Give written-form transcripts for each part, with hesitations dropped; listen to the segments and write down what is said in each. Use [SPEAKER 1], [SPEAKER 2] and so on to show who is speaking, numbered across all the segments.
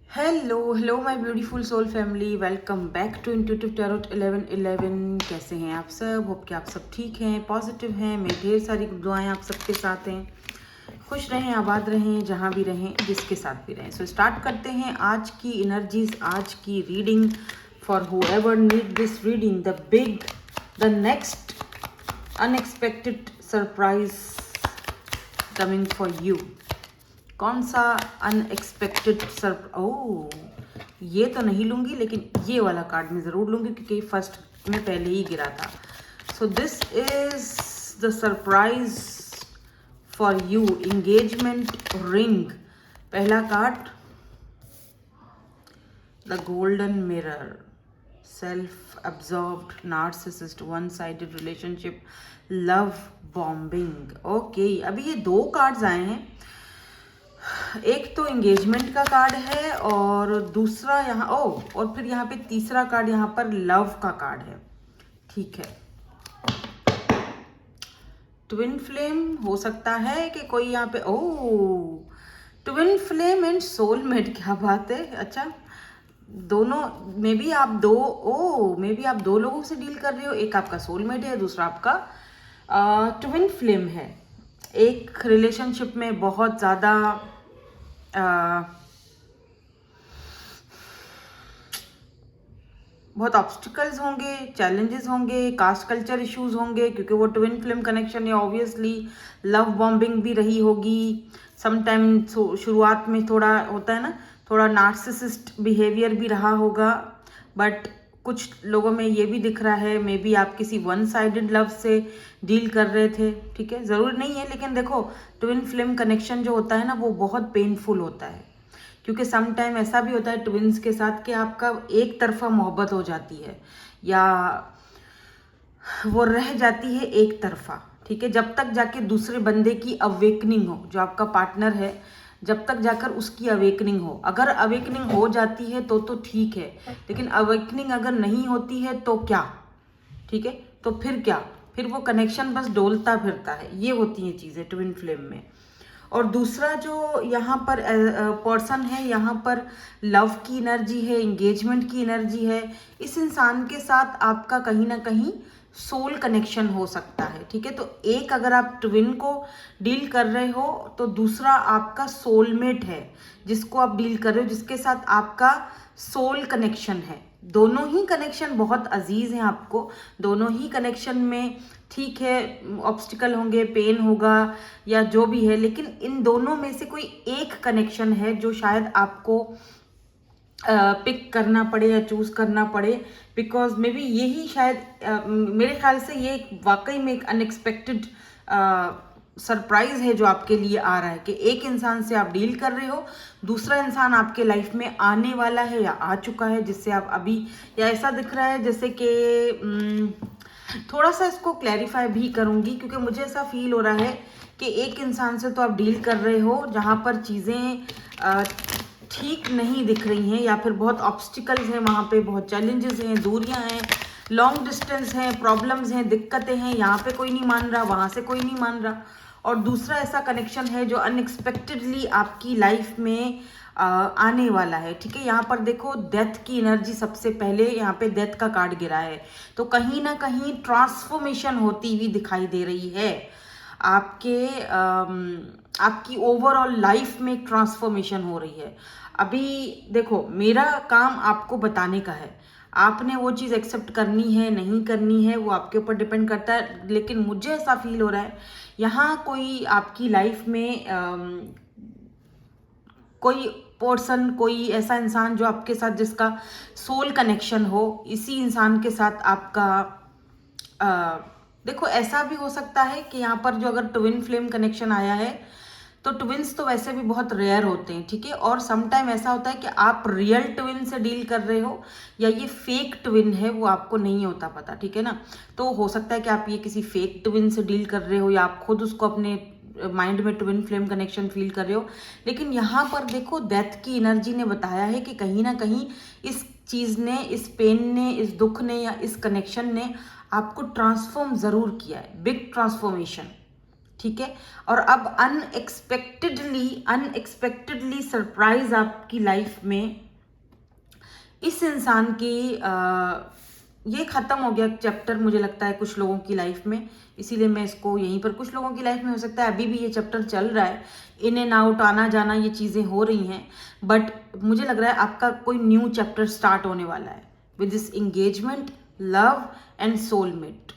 [SPEAKER 1] Hello my beautiful soul family, welcome back to intuitive tarot 1111। कैसे हैं आप सब? होप कि आप सब ठीक हैं, पॉजिटिव हैं। मेरी ढेर सारी दुआएं आप सबके साथ हैं। खुश रहें, आबाद रहें, जहाँ भी रहें, जिसके साथ भी रहें। सो स्टार्ट करते हैं आज की एनर्जीज, आज की reading for whoever need this reading. The next unexpected surprise coming for you. कौन सा अनएक्सपेक्टेड ये तो नहीं लूंगी, लेकिन ये वाला कार्ड मैं ज़रूर लूंगी क्योंकि फर्स्ट में पहले ही गिरा था। So this is the surprise for you, engagement ring. पहला card the golden mirror, self absorbed narcissist, one sided relationship, love bombing. Okay, अभी ये दो कार्ड्स आए हैं। एक तो एंगेजमेंट का कार्ड है और दूसरा यहाँ और फिर यहाँ पे तीसरा कार्ड यहाँ पर लव का कार्ड है। ठीक है, ट्विन फ्लेम हो सकता है कि कोई यहाँ पे ट्विन फ्लेम एंड सोलमेट, क्या बात है। अच्छा, दोनों मे बी आप दो लोगों से डील कर रहे हो। एक आपका सोलमेट है, दूसरा आपका ट्विन फ्लेम है। एक रिलेशनशिप में बहुत ज़्यादा बहुत ऑब्स्टिकल्स होंगे, चैलेंजेस होंगे, कास्ट कल्चर इश्यूज होंगे, क्योंकि वो ट्विन फ्लेम कनेक्शन है। ऑब्वियसली लव बॉम्बिंग भी रही होगी समटाइम। शुरुआत में थोड़ा होता है ना, थोड़ा नार्सिसिस्ट बिहेवियर भी रहा होगा। बट कुछ लोगों में ये भी दिख रहा है मे बी आप किसी वन साइडेड लव से डील कर रहे थे। ठीक है, ज़रूर नहीं है, लेकिन देखो ट्विन फ्लेम कनेक्शन जो होता है ना, वो बहुत पेनफुल होता है। क्योंकि सम टाइम ऐसा भी होता है ट्विंस के साथ कि आपका एक तरफा मोहब्बत हो जाती है या वो रह जाती है एक तरफा। ठीक है, जब तक जाके दूसरे बंदे की अवेकनिंग हो, जो आपका पार्टनर है, जब तक जाकर उसकी अवेकनिंग हो। अगर अवेकनिंग हो जाती है तो ठीक है, लेकिन अवेकनिंग अगर नहीं होती है तो क्या? ठीक है, तो फिर क्या? फिर वो कनेक्शन बस डोलता फिरता है। ये होती हैं चीज़ें ट्विन फ्लेम में। और दूसरा जो यहाँ पर पर्सन है, यहाँ पर लव की एनर्जी है, एंगेजमेंट की एनर्जी है। इस इंसान के साथ आपका कहीं ना कहीं सोल कनेक्शन हो सकता है। ठीक है, तो एक अगर आप ट्विन को डील कर रहे हो तो दूसरा आपका सोलमेट है, जिसको आप डील कर रहे हो, जिसके साथ आपका सोल कनेक्शन है। दोनों ही कनेक्शन बहुत अजीज हैं आपको। दोनों ही कनेक्शन में ठीक है ऑब्स्टिकल होंगे, पेन होगा या जो भी है, लेकिन इन दोनों में से कोई एक कनेक्शन है जो शायद आपको पिक करना पड़े या चूज करना पड़े। बिकॉज मे बी यही शायद मेरे ख्याल से ये वाकई में एक अनएक्सपेक्टेड सरप्राइज है जो आपके लिए आ रहा है कि एक इंसान से आप डील कर रहे हो, दूसरा इंसान आपके लाइफ में आने वाला है या आ चुका है, जिससे आप अभी, या ऐसा दिख रहा है जैसे कि थोड़ा सा इसको क्लैरिफाई भी करूंगी, क्योंकि मुझे ऐसा फील हो रहा है कि एक इंसान से तो आप डील कर रहे हो जहाँ पर चीज़ें ठीक नहीं दिख रही हैं, या फिर बहुत ऑब्स्टिकल्स हैं, वहाँ पे बहुत चैलेंजेस हैं, दूरियां हैं, लॉन्ग डिस्टेंस हैं, प्रॉब्लम्स हैं, दिक्कतें हैं। यहाँ पे कोई नहीं मान रहा, वहाँ से कोई नहीं मान रहा। और दूसरा ऐसा कनेक्शन है जो अनएक्सपेक्टेडली आपकी लाइफ में आने वाला है। ठीक है, यहाँ पर देखो डेथ की एनर्जी सबसे पहले, यहाँ पे डेथ का कार्ड गिरा है, तो कहीं ना कहीं ट्रांसफॉर्मेशन होती हुई दिखाई दे रही है। आपकी ओवरऑल लाइफ में एक ट्रांसफॉर्मेशन हो रही है। अभी देखो, मेरा काम आपको बताने का है, आपने वो चीज़ एक्सेप्ट करनी है नहीं करनी है वो आपके ऊपर डिपेंड करता है। लेकिन मुझे ऐसा फील हो रहा है यहाँ कोई आपकी लाइफ में कोई पर्सन, कोई ऐसा इंसान जो आपके साथ, जिसका सोल कनेक्शन हो, इसी इंसान के साथ आपका देखो ऐसा भी हो सकता है कि यहाँ पर जो अगर ट्विन फ्लेम कनेक्शन आया है तो ट्विन्स तो वैसे भी बहुत रेयर होते हैं। ठीक है, और समटाइम ऐसा होता है कि आप रियल ट्विन से डील कर रहे हो या ये फेक ट्विन है, वो आपको नहीं होता पता। ठीक है ना, तो हो सकता है कि आप ये किसी फेक ट्विन से डील कर रहे हो या आप खुद उसको अपने माइंड में ट्विन फ्लेम कनेक्शन फील कर रहे हो। लेकिन यहाँ पर देखो डेथ की एनर्जी ने बताया है कि कहीं ना कहीं इस चीज़ ने, इस पेन ने, इस दुख ने या इस कनेक्शन ने आपको ट्रांसफॉर्म ज़रूर किया है, बिग ट्रांसफॉर्मेशन। ठीक है। और अब अनएक्सपेक्टेडली सरप्राइज आपकी लाइफ में इस इंसान की ये ख़त्म हो गया चैप्टर मुझे लगता है कुछ लोगों की लाइफ में, इसीलिए मैं इसको यहीं पर, कुछ लोगों की लाइफ में हो सकता है अभी भी ये चैप्टर चल रहा है, इन एंड आउट, आना जाना, ये चीज़ें हो रही हैं, बट मुझे लग रहा है आपका कोई न्यू चैप्टर स्टार्ट होने वाला है with this engagement, love and soulmate.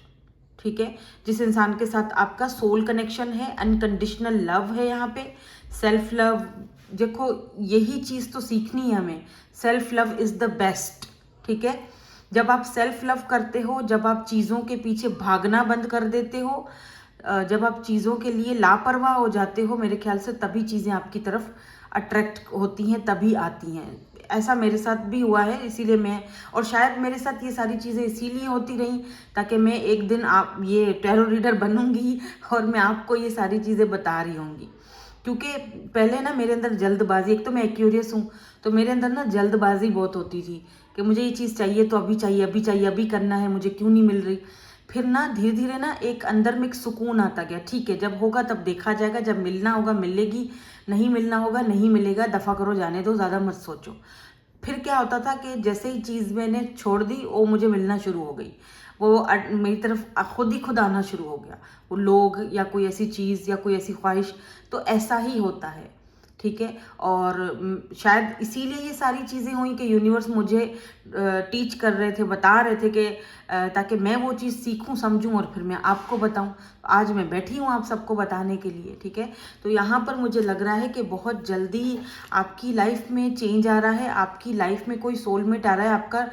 [SPEAKER 1] ठीक है, जिस इंसान के साथ आपका सोल कनेक्शन है, अनकंडीशनल लव है, यहाँ पे सेल्फ लव, देखो यही चीज़ तो सीखनी है हमें, self love is the best. ठीक है, जब आप सेल्फ लव करते हो, जब आप चीज़ों के पीछे भागना बंद कर देते हो, जब आप चीज़ों के लिए लापरवाह हो जाते हो, मेरे ख्याल से तभी चीज़ें आपकी तरफ अट्रैक्ट होती हैं, तभी आती हैं। ऐसा मेरे साथ भी हुआ है, इसीलिए मैं, और शायद मेरे साथ ये सारी चीज़ें इसीलिए होती रहीं ताकि मैं एक दिन आप ये टैरो रीडर बनूंगी और मैं आपको ये सारी चीज़ें बता रही होंगी। क्योंकि पहले ना मेरे अंदर जल्दबाजी, एक तो मैं एक्यूरियस हूँ, तो मेरे अंदर ना जल्दबाजी बहुत होती थी कि मुझे ये चीज़ चाहिए तो अभी चाहिए, अभी चाहिए, अभी करना है, मुझे क्यों नहीं मिल रही। फिर ना धीरे धीरे ना एक अंदर में एक सुकून आता गया, ठीक है जब होगा तब देखा जाएगा, जब मिलना होगा मिलेगी, नहीं मिलना होगा नहीं मिलेगा, दफ़ा करो जाने दो, ज़्यादा मत सोचो। फिर क्या होता था कि जैसे ही चीज़ मैंने छोड़ दी वो मुझे मिलना शुरू हो गई, वो मेरी तरफ खुद ही खुद आना शुरू हो गया, वो लोग या कोई ऐसी चीज़ या कोई ऐसी ख्वाहिश, तो ऐसा ही होता है। ठीक है, और शायद इसीलिए ये सारी चीज़ें हुई कि यूनिवर्स मुझे टीच कर रहे थे, बता रहे थे कि ताकि मैं वो चीज़ सीखूं, समझूं और फिर मैं आपको बताऊं। आज मैं बैठी हूं आप सबको बताने के लिए। ठीक है, तो यहाँ पर मुझे लग रहा है कि बहुत जल्दी आपकी लाइफ में चेंज आ रहा है, आपकी लाइफ में कोई सोलमेट आ रहा है आपका।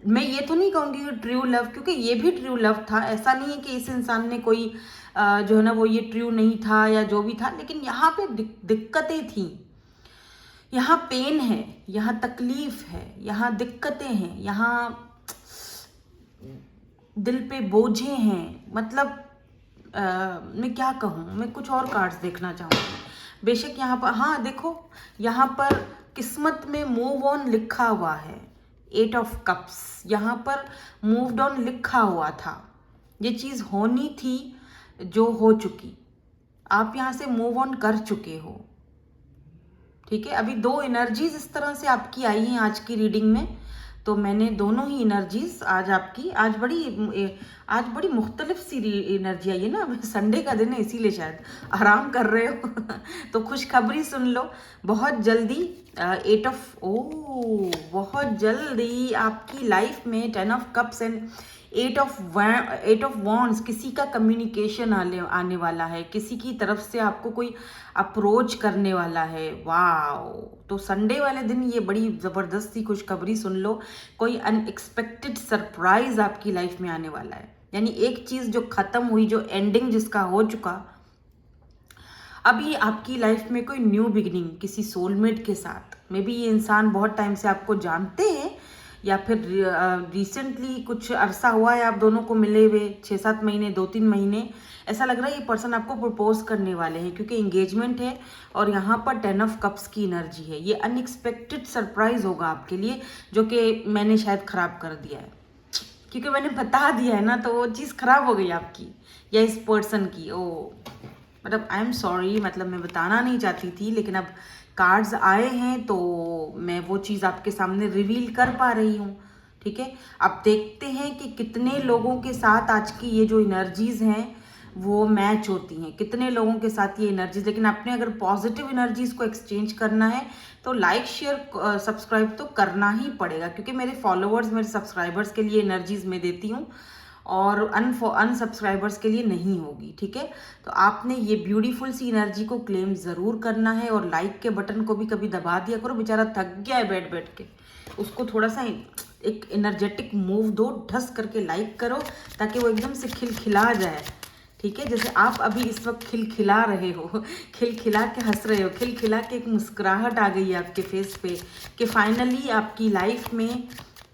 [SPEAKER 1] मैं ये तो नहीं कहूँगी कि ट्रू लव, क्योंकि ये भी ट्रू लव था, ऐसा नहीं है कि इस इंसान ने कोई जो है ना वो ये ट्रू नहीं था या जो भी था, लेकिन यहाँ पे दिक्कतें थी, यहाँ पेन है, यहाँ तकलीफ है, यहाँ दिक्कतें हैं, यहाँ दिल पे बोझे हैं, मतलब मैं क्या कहूँ, मैं कुछ और कार्ड्स देखना चाहूँगी। बेशक यहाँ पर, हाँ देखो यहाँ पर किस्मत में मूव ऑन लिखा हुआ है, 8 ऑफ कप्स, यहाँ पर मूव्ड ऑन लिखा हुआ था, ये चीज़ होनी थी जो हो चुकी, आप यहाँ से मूव ऑन कर चुके हो। ठीक है, अभी 2 एनर्जीज इस तरह से आपकी आई हैं आज की रीडिंग में, तो मैंने दोनों ही एनर्जीज आज आपकी, आज बड़ी मुख्तलिफ सी एनर्जी आई है ना, संडे का दिन है इसीलिए शायद आराम कर रहे हो तो खुशखबरी सुन लो, बहुत जल्दी 8 ऑफ बहुत जल्दी आपकी लाइफ में 10 of cups and 8 of wands, किसी का कम्युनिकेशन आने वाला है, किसी की तरफ से आपको कोई अप्रोच करने वाला है। वाओ, तो संडे वाले दिन ये बड़ी ज़बरदस्त सी खुशखबरी सुन लो, कोई अनएक्सपेक्टेड सरप्राइज आपकी लाइफ में आने वाला है। यानी एक चीज़ जो ख़त्म हुई, जो एंडिंग जिसका हो चुका, अभी आपकी लाइफ में कोई न्यू बिगिनिंग किसी सोलमेट के साथ। मे बी ये इंसान बहुत टाइम से आपको जानते हैं या फिर रिसेंटली कुछ अरसा हुआ है आप दोनों को मिले हुए, 6-7 महीने, 2-3 महीने, ऐसा लग रहा है ये पर्सन आपको प्रपोज करने वाले हैं, क्योंकि एंगेजमेंट है और यहाँ पर 10 ऑफ कप्स की एनर्जी है। ये अनएक्सपेक्टेड सरप्राइज होगा आपके लिए, जो कि मैंने शायद ख़राब कर दिया है, क्योंकि मैंने बता दिया है ना, तो वो चीज़ ख़राब हो गई आपकी या इस पर्सन की। मतलब आई एम सॉरी, मतलब मैं बताना नहीं चाहती थी, लेकिन अब कार्ड्स आए हैं तो मैं वो चीज़ आपके सामने रिवील कर पा रही हूँ। ठीक है, अब देखते हैं कि कितने लोगों के साथ आज की ये जो एनर्जीज़ हैं वो मैच होती हैं, कितने लोगों के साथ ये एनर्जीज। लेकिन आपने अगर पॉजिटिव एनर्जीज़ को एक्सचेंज करना है तो लाइक शेयर सब्सक्राइब तो करना ही पड़ेगा, क्योंकि मेरे फॉलोअर्स, मेरे सब्सक्राइबर्स के लिए एनर्जीज़ मैं देती हूँ और अनसब्सक्राइबर्स के लिए नहीं होगी। ठीक है, तो आपने ये ब्यूटीफुल सी एनर्जी को क्लेम ज़रूर करना है, और लाइक के बटन को भी कभी दबा दिया करो, बेचारा थक गया है बैठ बैठ के, उसको थोड़ा सा एक एनर्जेटिक मूव दो, ढस करके लाइक करो ताकि वो एकदम से खिलखिला जाए। ठीक है, जैसे आप अभी इस वक्त खिलखिला रहे हो, खिलखिला के हंस रहे हो, खिलखिला के एक मुस्कुराहट आ गई है आपके फेस पे कि फाइनली आपकी लाइफ में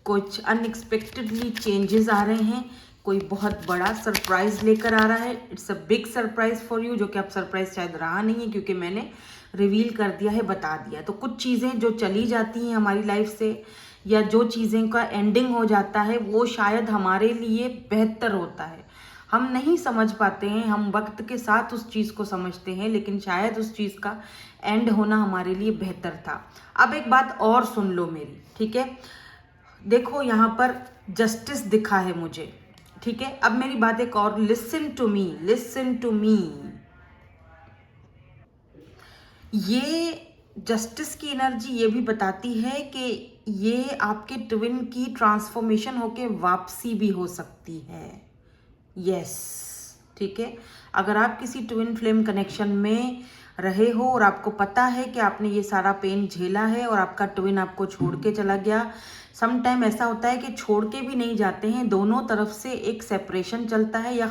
[SPEAKER 1] कुछ अनएक्सपेक्टेडली चेंजेस आ रहे हैं, कोई बहुत बड़ा सरप्राइज लेकर आ रहा है। It's a big surprise for you, जो कि आप सरप्राइज शायद रहा नहीं है क्योंकि मैंने रिवील कर दिया है, बता दिया। तो कुछ चीज़ें जो चली जाती हैं हमारी लाइफ से, या जो चीज़ें का एंडिंग हो जाता है, वो शायद हमारे लिए बेहतर होता है, हम नहीं समझ पाते हैं, हम वक्त के साथ उस चीज़ को समझते हैं, लेकिन शायद उस चीज़ का एंड होना हमारे लिए बेहतर था। अब एक बात और सुन लो मेरी, ठीक है। देखो यहाँ पर जस्टिस दिखा है मुझे, ठीक है। अब मेरी बात एक और, listen to me, listen to me. ये जस्टिस की एनर्जी ये भी बताती है कि ये आपके ट्विन की ट्रांसफॉर्मेशन होके वापसी भी हो सकती है। यस, ठीक है। अगर आप किसी ट्विन फ्लेम कनेक्शन में रहे हो और आपको पता है कि आपने ये सारा पेन झेला है और आपका ट्विन आपको छोड़ के चला गया, सम टाइम ऐसा होता है कि छोड़ के भी नहीं जाते हैं, दोनों तरफ से एक सेपरेशन चलता है या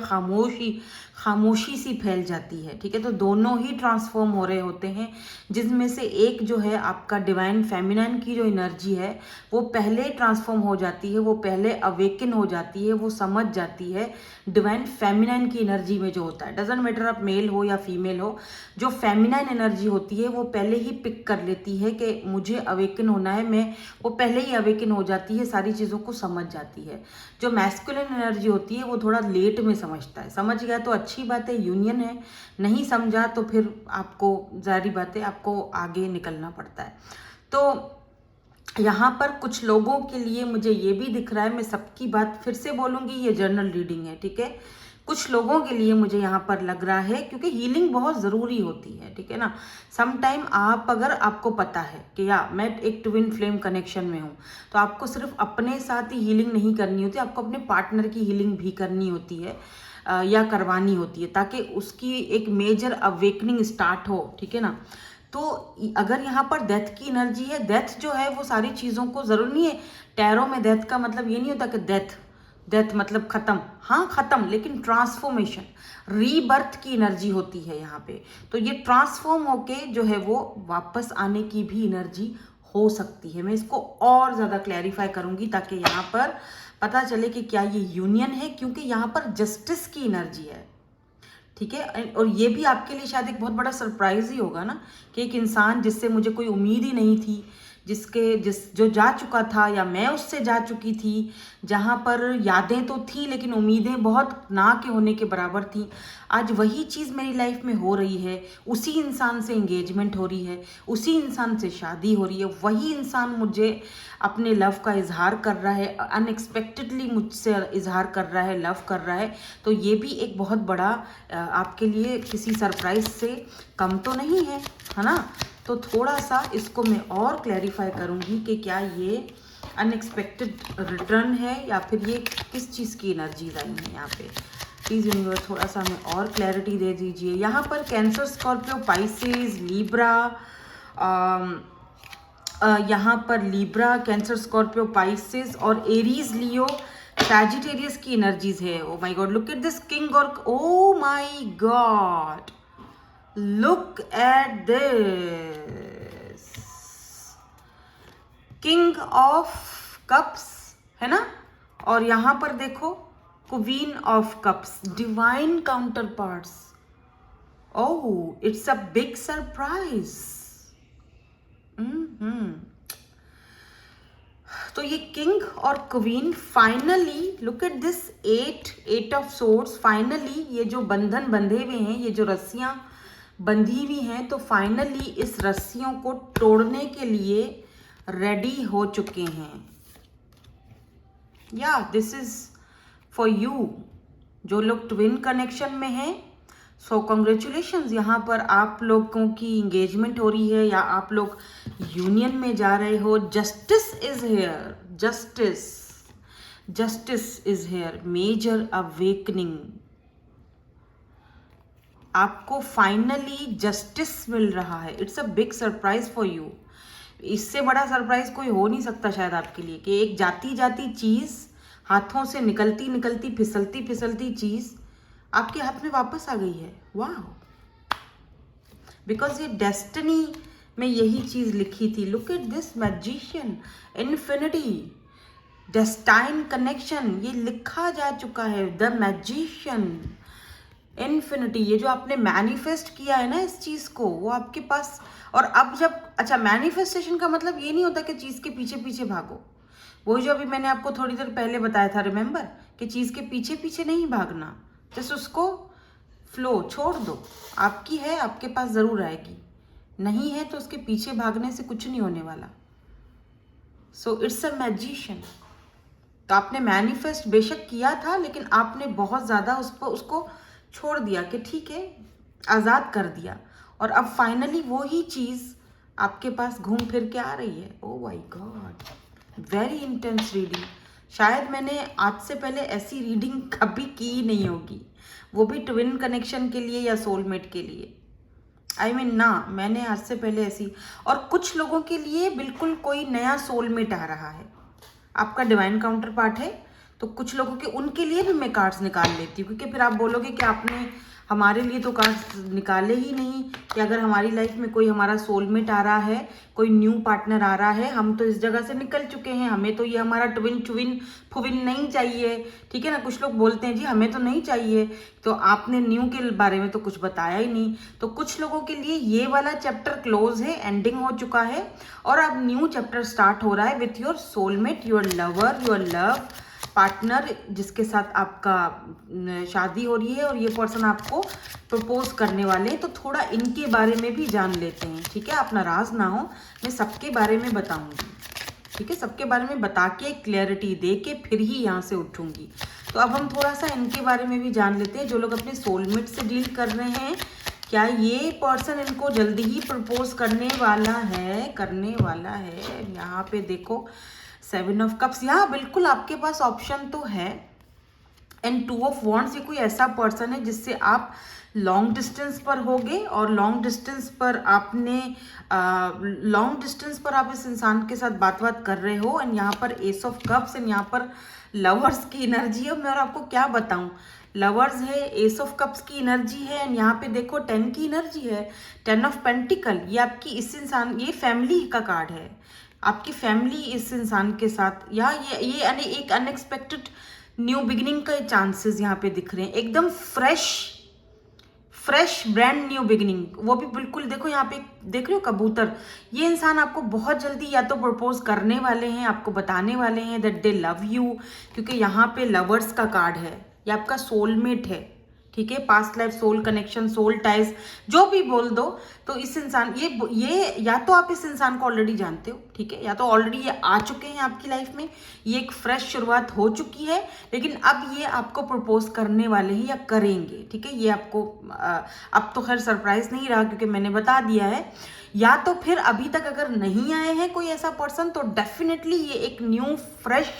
[SPEAKER 1] खामोशी सी फैल जाती है, ठीक है। तो दोनों ही ट्रांसफॉर्म हो रहे होते हैं, जिसमें से एक जो है आपका डिवाइन फेमिनाइन की जो एनर्जी है वो पहले ट्रांसफॉर्म हो जाती है, वो पहले अवेकन हो जाती है, वो समझ जाती है डिवाइन फेमिनाइन की एनर्जी में जो होता है, डजेंट मैटर आप मेल हो या फीमेल हो, जो फेमिनाइन एनर्जी होती है वो पहले ही पिक कर लेती है कि मुझे अवेकन होना है, मैं वो पहले ही अवेकन हो जाती है, सारी चीज़ों को समझ जाती है। जो मैस्कुलिन एनर्जी होती है वो थोड़ा लेट में समझता है, समझ गया तो अच्छी बात है, यूनियन है, नहीं समझा तो फिर आपको जारी बात है, आपको आगे निकलना पड़ता है। तो यहाँ पर कुछ लोगों के लिए मुझे ये भी दिख रहा है, मैं सबकी बात फिर से बोलूँगी, ये जर्नल रीडिंग है, ठीक है। कुछ लोगों के लिए मुझे यहाँ पर लग रहा है, क्योंकि हीलिंग बहुत ज़रूरी होती है, ठीक है ना। सम टाइम आप अगर आपको पता है कि या मैं एक ट्विन फ्लेम कनेक्शन में हूँ, तो आपको सिर्फ अपने साथ ही हीलिंग नहीं करनी होती, आपको अपने पार्टनर की हीलिंग भी करनी होती है या करवानी होती है, ताकि उसकी एक मेजर अवेकनिंग स्टार्ट हो, ठीक है ना। तो अगर यहाँ पर डेथ की एनर्जी है, डेथ जो है वो सारी चीज़ों को, ज़रूर नहीं है टैरो में डेथ का मतलब ये नहीं होता कि डेथ मतलब खत्म, हाँ खत्म, लेकिन ट्रांसफॉर्मेशन, रीबर्थ की एनर्जी होती है यहाँ पे। तो ये ट्रांसफॉर्म होके जो है वो वापस आने की भी एनर्जी हो सकती है। मैं इसको और ज़्यादा क्लैरिफाई करूँगी ताकि यहाँ पर पता चले कि क्या ये यूनियन है, क्योंकि यहाँ पर जस्टिस की एनर्जी है, ठीक है। और ये भी आपके लिए शायद एक बहुत बड़ा सरप्राइज ही होगा ना, कि एक इंसान जिससे मुझे कोई उम्मीद ही नहीं थी, जो जा चुका था या मैं उससे जा चुकी थी, जहाँ पर यादें तो थी लेकिन उम्मीदें बहुत ना के होने के बराबर थी, आज वही चीज़ मेरी लाइफ में हो रही है, उसी इंसान से एंगेजमेंट हो रही है, उसी इंसान से शादी हो रही है, वही इंसान मुझे अपने लव का इजहार कर रहा है, अनएक्सपेक्टेडली मुझसे इजहार कर रहा है, लव कर रहा है। तो ये भी एक बहुत बड़ा आपके लिए किसी सरप्राइज से कम तो नहीं है, है ना। तो थोड़ा सा इसको मैं और क्लैरिफाई करूँगी कि क्या ये अनएक्सपेक्टेड रिटर्न है या फिर ये किस चीज़ की एनर्जीज आई हैं यहाँ पे। प्लीज़ यूनिवर्स थोड़ा सा हमें और क्लैरिटी दे दीजिए। यहाँ पर कैंसर, स्कॉर्पियो, पाइसेस, लीब्रा, यहाँ पर लीब्रा, कैंसर, स्कॉर्पियो, पाइसेस और एरीज, लियो, सैजिटेरियस की एनर्जीज है। Oh my god, look at this king, और oh my god look at this king of cups, है ना। और यहाँ पर देखो queen of cups, divine counterparts. Oh, it's a big surprise. तो ये किंग और queen finally, look at this eight of swords, finally ये जो बंधन बंधे हुए हैं, ये जो रस्सियां बंधी हुई हैं, तो फाइनली इस रस्सियों को तोड़ने के लिए रेडी हो चुके हैं। या दिस इज फॉर यू जो लोग ट्विन कनेक्शन में हैं। सो कॉन्ग्रेचुलेशंस, यहाँ पर आप लोगों की इंगेजमेंट हो रही है या आप लोग यूनियन में जा रहे हो। Justice is here, justice is here, major awakening. आपको फाइनली जस्टिस मिल रहा है। It's a big surprise for you. इससे बड़ा सरप्राइज कोई हो नहीं सकता शायद आपके लिए, कि एक जाती जाती चीज, हाथों से निकलती निकलती फिसलती फिसलती चीज आपके हाथ में वापस आ गई है। वाह, बिकॉज ये डेस्टिनी में यही चीज लिखी थी। Look at this magician, infinity, destined connection, ये लिखा जा चुका है। द मैजिशियन, इन्फिनिटी, ये जो आपने मैनिफेस्ट किया है ना इस चीज को, वो आपके पास। और अब जब, अच्छा, मैनिफेस्टेशन का मतलब ये नहीं होता कि चीज के पीछे पीछे भागो। वही जो अभी मैंने आपको थोड़ी देर पहले बताया था, रिमेंबर, कि चीज के पीछे पीछे नहीं भागना, जस्ट उसको फ्लो छोड़ दो, आपकी है, आपके पास ज़रूर आएगी, नहीं है तो उसके पीछे भागने से कुछ नहीं होने वाला। So it's a magician. तो आपने मैनिफेस्ट बेशक किया था, लेकिन आपने बहुत ज़्यादा उसको छोड़ दिया कि ठीक है, आज़ाद कर दिया, और अब फाइनली वो ही चीज़ आपके पास घूम फिर के आ रही है। Oh my God, very intense reading. शायद मैंने आज से पहले ऐसी रीडिंग कभी की ही नहीं होगी, वो भी ट्विन कनेक्शन के लिए या सोलमेट के लिए। आई मीन ना, मैंने आज से पहले ऐसी, और कुछ लोगों के लिए बिल्कुल कोई नया सोलमेट आ रहा है, आपका डिवाइन काउंटर पार्ट है, तो कुछ लोगों के उनके लिए भी मैं कार्ड्स निकाल लेती हूँ, क्योंकि फिर आप बोलोगे कि आपने हमारे लिए तो कार्ड्स निकाले ही नहीं, कि अगर हमारी लाइफ में कोई हमारा सोलमेट आ रहा है, कोई न्यू पार्टनर आ रहा है, हम तो इस जगह से निकल चुके हैं, हमें तो ये हमारा ट्विन चुविन फुविन नहीं चाहिए, ठीक है ना। कुछ लोग बोलते हैं जी हमें तो नहीं चाहिए, तो आपने न्यू के बारे में तो कुछ बताया ही नहीं। तो कुछ लोगों के लिए ये वाला चैप्टर क्लोज है, एंडिंग हो चुका है, और अब न्यू चैप्टर स्टार्ट हो रहा है with your soulmate, your lover, your love partner, जिसके साथ आपका शादी हो रही है और ये पर्सन आपको प्रपोज करने वाले हैं। तो थोड़ा इनके बारे में भी जान लेते हैं, ठीक है। आप नाराज ना हो, मैं सबके बारे में बताऊंगी, ठीक है, सबके बारे में बता के क्लैरिटी दे के फिर ही यहाँ से उठूंगी। तो अब हम थोड़ा सा इनके बारे में भी जान लेते हैं, जो लोग अपने सोलमेट से डील कर रहे हैं, क्या ये पर्सन इनको जल्दी ही प्रपोज करने वाला है। यहाँ पे देखो 7 ऑफ कप्स, यहाँ बिल्कुल आपके पास ऑप्शन तो है। एंड 2 ऑफ वॉन्ड्स, ये कोई ऐसा पर्सन है जिससे आप लॉन्ग डिस्टेंस पर होगे, और लॉन्ग डिस्टेंस पर आप इस इंसान के साथ बात कर रहे हो। एंड यहाँ पर एस ऑफ कप्स, एंड यहाँ पर लवर्स की एनर्जी है। मैं और आपको क्या बताऊं, लवर्स है, एस ऑफ कप्स की एनर्जी है, एंड यहाँ पे देखो 10 की एनर्जी है, 10 ऑफ पेंटिकल। ये आपकी इस इंसान, ये फैमिली का कार्ड है, आपकी फैमिली इस इंसान के साथ, या ये एक अनएक्सपेक्टेड न्यू बिगिनिंग का चांसेस यहाँ पे दिख रहे हैं, एकदम फ्रेश ब्रांड न्यू बिगिनिंग। वो भी बिल्कुल, देखो यहाँ पे देख रहे हो कबूतर, ये इंसान आपको बहुत जल्दी या तो प्रपोज करने वाले हैं, आपको बताने वाले हैं दैट दे लव यू, क्योंकि यहाँ पे लवर्स का कार्ड है, ये आपका सोलमेट है, ठीक है। Past life, soul connection, soul ties, जो भी बोल दो। तो इस इंसान, ये या तो आप इस इंसान को ऑलरेडी जानते हो, ठीक है, या तो ऑलरेडी ये आ चुके हैं आपकी लाइफ में, ये एक फ्रेश शुरुआत हो चुकी है, लेकिन अब ये आपको प्रपोज करने वाले हैं या करेंगे, ठीक है। ये आपको अब तो खैर सरप्राइज नहीं रहा, क्योंकि मैंने बता दिया है। या तो फिर अभी तक अगर नहीं आए हैं कोई ऐसा पर्सन, तो डेफिनेटली ये एक new fresh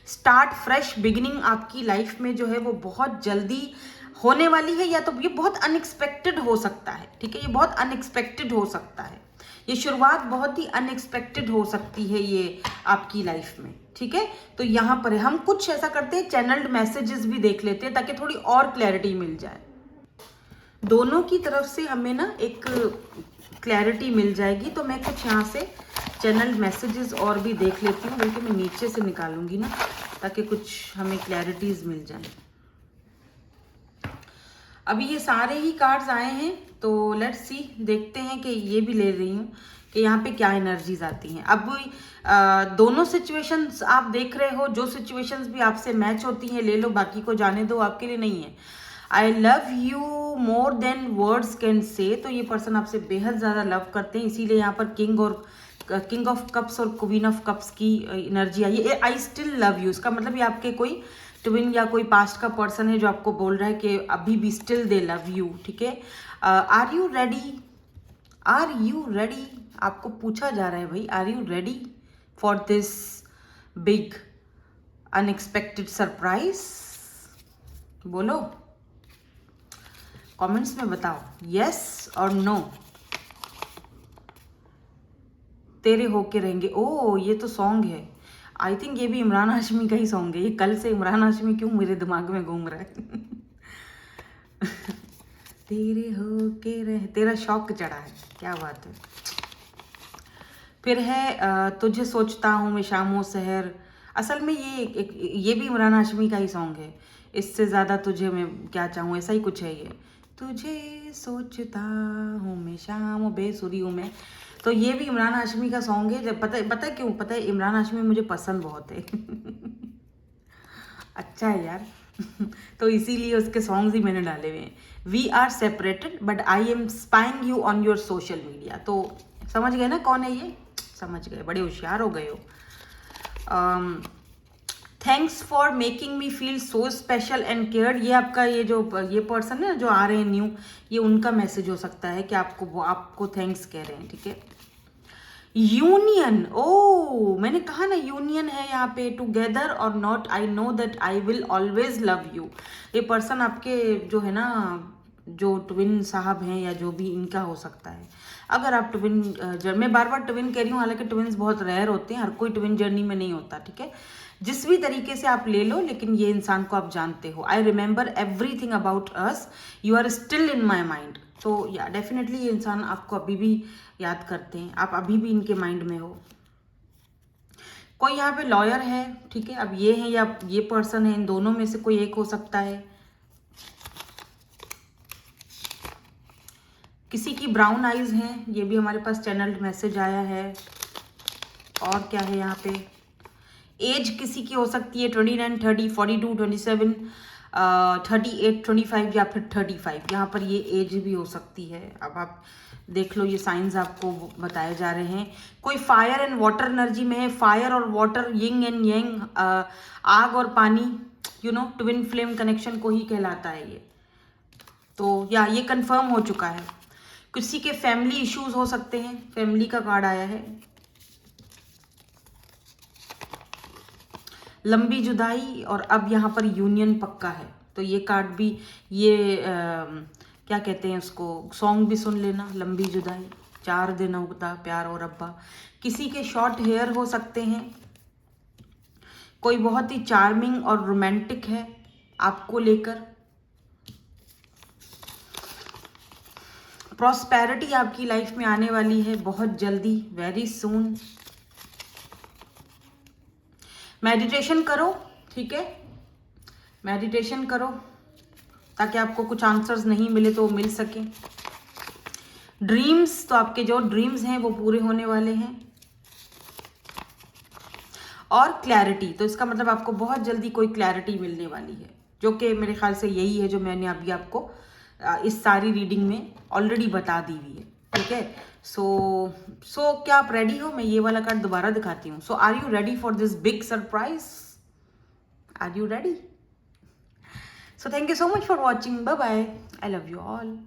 [SPEAKER 1] start, fresh beginning आपकी लाइफ में जो है वो बहुत जल्दी होने वाली है, या तो ये बहुत अनएक्सपेक्टेड हो सकता है, ठीक है, ये बहुत अनएक्सपेक्टेड हो सकता है, ये शुरुआत बहुत ही अनएक्सपेक्टेड हो सकती है ये आपकी लाइफ में, ठीक है। तो यहाँ पर हम कुछ ऐसा करते हैं, चैनल्ड मैसेजेस भी देख लेते हैं, ताकि थोड़ी और क्लैरिटी मिल जाए। दोनों की तरफ से हमें ना एक क्लैरिटी मिल जाएगी। तो मैं कुछ यहाँ से चैनल्ड मैसेजेस और भी देख लेती हूँ, बल्कि मैं नीचे से निकालूंगी ना, ताकि कुछ हमें क्लैरिटीज मिल जाए। अभी ये सारे ही कार्ड्स आए हैं, तो लेट्स सी, देखते हैं कि ये भी ले रही हूँ कि यहाँ पे क्या एनर्जीज आती हैं। अब दोनों सिचुएशंस आप देख रहे हो, जो सिचुएशंस भी आपसे मैच होती हैं ले लो, बाकी को जाने दो, आपके लिए नहीं है। आई love you more than words can say, तो ये पर्सन आपसे बेहद ज़्यादा लव करते हैं, इसीलिए यहाँ पर किंग ऑफ कप्स और क्वीन ऑफ कप्स की एनर्जी आई है। आई स्टिल लव यू, इसका मतलब ये आपके कोई ट्विन या कोई पास्ट का पर्सन है जो आपको बोल रहा है कि अभी भी स्टिल दे लव यू, ठीक है। Are you ready, are you ready, आपको पूछा जा रहा है भाई, are you ready for this big unexpected surprise? बोलो कमेंट्स में बताओ, यस और नो। तेरे होके रहेंगे, ओ ये तो सॉन्ग है, आई थिंक ये भी इमरान हाशमी का ही सॉन्ग है। ये कल से इमरान हाशमी क्यों मेरे दिमाग में घूम रहा है। तेरे होके रहे, तेरा शौक चढ़ा है, क्या बात है। फिर है तुझे सोचता हूँ मैं शामों सहर, असल में ये भी इमरान हाशमी का ही सॉन्ग है। इससे ज़्यादा तुझे मैं क्या चाहूँ, ऐसा ही कुछ है ये। तुझे सोचता हूँ मैं शाम, बेसुरी हूँ मैं, तो ये भी इमरान हाशमी का सॉन्ग है। जब पता है क्यों, पता है, इमरान हाशमी मुझे पसंद बहुत है। अच्छा है यार, तो इसीलिए उसके सॉन्ग्स ही मैंने डाले हुए हैं। We are separated but I am spying you on your social media. तो समझ गए ना कौन है ये? समझ गए, बड़े होशियार हो गए हो। Thanks for making me feel so special and cared. ये आपका ये पर्सन है जो आ रहे हैं न्यू, ये उनका मैसेज हो सकता है कि आपको थैंक्स कह रहे हैं, ठीक है। यूनियन, ओ मैंने कहा ना यूनियन है यहाँ पे, टुगेदर और not, I know that I will always love you. ये पर्सन आपके जो है ना, जो ट्विन साहब हैं या जो भी इनका हो सकता है। अगर आप ट्विन मैं बार बार ट्विन कह रही हूँ, हालांकि ट्विन्स बहुत रेयर होते हैं, हर कोई ट्विन जर्नी में नहीं होता, ठीक है। जिस भी तरीके से आप ले लो, लेकिन ये इंसान को आप जानते हो। I remember everything about us, you are still in my mind. तो या डेफिनेटली ये इंसान आपको अभी भी याद करते हैं, आप अभी भी इनके माइंड में हो। कोई यहाँ पे लॉयर है, ठीक है। अब ये है या ये पर्सन है, इन दोनों में से कोई एक हो सकता है। किसी की ब्राउन आईज हैं, ये भी हमारे पास चैनल मैसेज आया है। और क्या है यहाँ पे? एज किसी की हो सकती है 29, 30, 42, 27, 38, 25 या फिर 35। यहाँ पर ये एज भी हो सकती है। अब आप देख लो, ये साइंस आपको बताए जा रहे हैं। कोई फायर एंड वाटर एनर्जी में है, फायर और वाटर, यिंग एंड यांग, आग और पानी, you know twin flame connection को ही कहलाता है ये। तो या ये कंफर्म हो चुका है। किसी के फैमिली इश्यूज हो सकते हैं, फैमिली का कार्ड आया है। लंबी जुदाई और अब यहाँ पर यूनियन पक्का है। तो ये कार्ड भी, ये क्या कहते हैं उसको, सॉन्ग भी सुन लेना, लंबी जुदाई, 4 दिन उगता प्यार और अब्बा। किसी के शॉर्ट हेयर हो सकते हैं। कोई बहुत ही चार्मिंग और रोमांटिक है आपको लेकर। प्रॉस्पेरिटी आपकी लाइफ में आने वाली है बहुत जल्दी, वेरी सून। मेडिटेशन करो, ठीक है, मेडिटेशन करो ताकि आपको कुछ आंसर्स नहीं मिले तो मिल सके। ड्रीम्स, तो आपके जो ड्रीम्स हैं वो पूरे होने वाले हैं। और क्लैरिटी, तो इसका मतलब आपको बहुत जल्दी कोई क्लैरिटी मिलने वाली है, जो कि मेरे ख्याल से यही है जो मैंने अभी आपको इस सारी रीडिंग में ऑलरेडी बता दी हुई है, ठीक है। सो क्या आप रेडी हो? मैं ये वाला कार्ड दोबारा दिखाती हूँ। So are you ready for this big surprise? Are you ready? So thank you so much for watching, bye bye, I love you all.